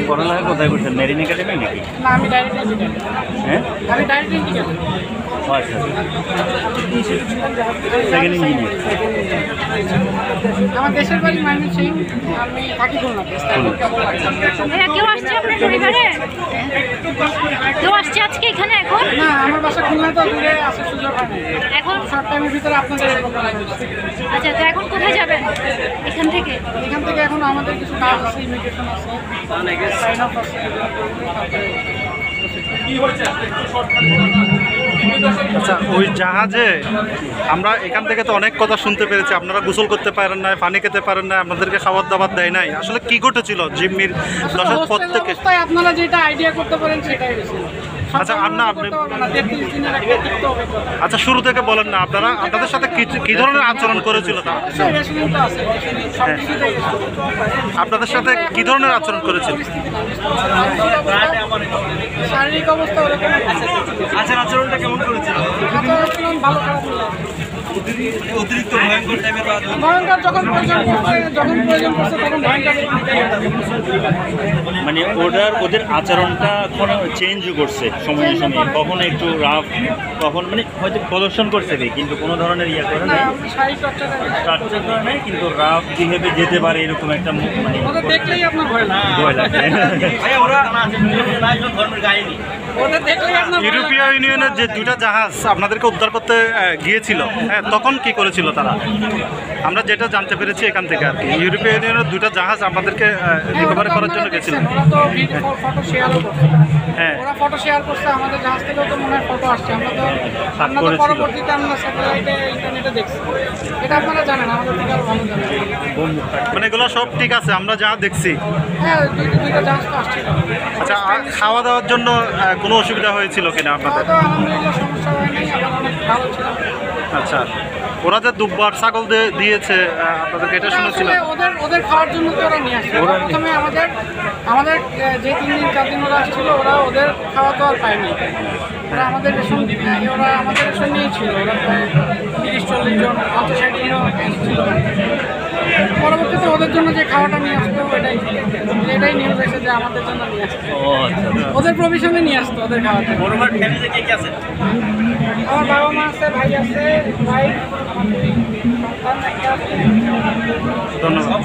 পড়ালেখা কোথায় করছেন? মেরিন একাডেমি নাকি? না, আমি ডাইরেক্ট হ্যাঁ, আমি ডাইরেক্ট আচ্ছা, সেকেন্ড ইঞ্জিনিয়ার। আমার দেশের বাড়ি ময়মনসিংহ, আমি থাকি খুলনাতে। কেউ আসছে আপনার পরিবারে? কেউ আসছে আজকে এখানে এখন? না, আমার বাসা খুলনা, তো দূরে আসার সুযোগ হয় না। এখন শর্ট টাইমের ভিতরে আপনাদের আচ্ছা, তো এখন কোথায় যাবেন এখান থেকে? এখান থেকে এখন আমাদের কিছু কাজ আছে, ইমিগ্রেশন আছে, সাইন আপ আছে। আচ্ছা, ওই জাহাজে আমরা এখান থেকে তো অনেক কথা শুনতে পেরেছি, আপনারা গোসল করতে পারেন না, পানি খেতে পারেন না, আপনাদেরকে খাবার দাবার দেয় নাই। আসলে কি ঘটেছিল জিম্মির দশার পর থেকে? আপনারা যেটা আইডিয়া করতে পারেন সেটাই বেশি। আচ্ছা, আচ্ছা, শুরু থেকে বলেন না, আপনাদের সাথে কি ধরনের আচরণ করেছিল তারা? আপনাদের সাথে কি ধরনের আচরণ করেছিল? শারীরিক অবস্থা ওরকম। আচরণটা কেমন করেছিল? ভালো খারাপ অতিরিক্ত ভয়ঙ্কর টাইপের? ভয়ঙ্কর যখন প্রয়োজন পড়ছে তখন ভয়ঙ্কর। মানে ওদের আচরণটা চেঞ্জ করছে সময়ে সময়ে, কখনো একটু রাফ, কখন মানে হয়তো প্রদর্শন করছে কিন্তু কোনো ধরনের ইয়ে করে নাই, টার্চার করে নাই, কিন্তু রাফ বিহেভে যেতে পারে এরকম একটা মানে দেখলেই আপনার ভয় লাগে। ইউরোপীয় ইউনিয়নের যে দুইটা জাহাজ আপনাদেরকে উদ্ধার করতে গিয়েছিল, হ্যাঁ, তখন কি করেছিল তারা? আমরা যেটা জানতে পেরেছি এখান থেকে আর কি, ইউরোপীয় ইউনিয়নের দুইটা জাহাজ আপনাদেরকে রিকভারি করার জন্য গেছিল। হ্যাঁ, ওরা ফটো শেয়ার করছে, আমাদের জাহাজ থেকেও তো মনে হয় ফটো আসছে। আমরা তো পরবর্তীতে আমরা স্যাটেলাইটে ইন্টারনেটে দেখছি। এটা আপনারা জানেন, আমাদের থেকে আরো ভালো জানেন। মানে এগুলো সব ঠিক আছে, আমরা যা দেখছি। হ্যাঁ, দুইটা জাহাজ তো আসছিল। আচ্ছা, খাওয়া দাওয়ার জন্য কোনো অসুবিধা হয়েছিল কিনা আপনাদের? আলহামদুলিল্লাহ সমস্যা হয়নি, আমরা অনেক ভালো ছিলাম। আচ্ছা, ওরা যে দুব্বার ছাগল দিয়েছে আপনাদেরকে, এটা শুনেছিলাম। ওদের খাওয়ার জন্য তো ওরা নিয়ে আসছে। প্রথমে আমাদের যে 3 দিন 4 দিন ওরা আসছিল, ওরা ওদের খাওয়া তো আর পায়নি। ওরা আমাদের রেশন নিয়েছিল। ওরা প্রায় 30-40 জন 50-60 জন ছিল। পরবর্তীতে ওদের জন্য যে খাওয়াটা নিয়ে আসতো, এটাই নিউজ এসে যে আমাদের জন্য নিয়ে আসতো। ওদের প্রভিশনে নিয়ে আসতো ওদের খাওয়াটা। আমার বাবা মা আছে, ভাই আছে, ভাই, আমার 2 সন্তান, একটা আছে। ধন্যবাদ।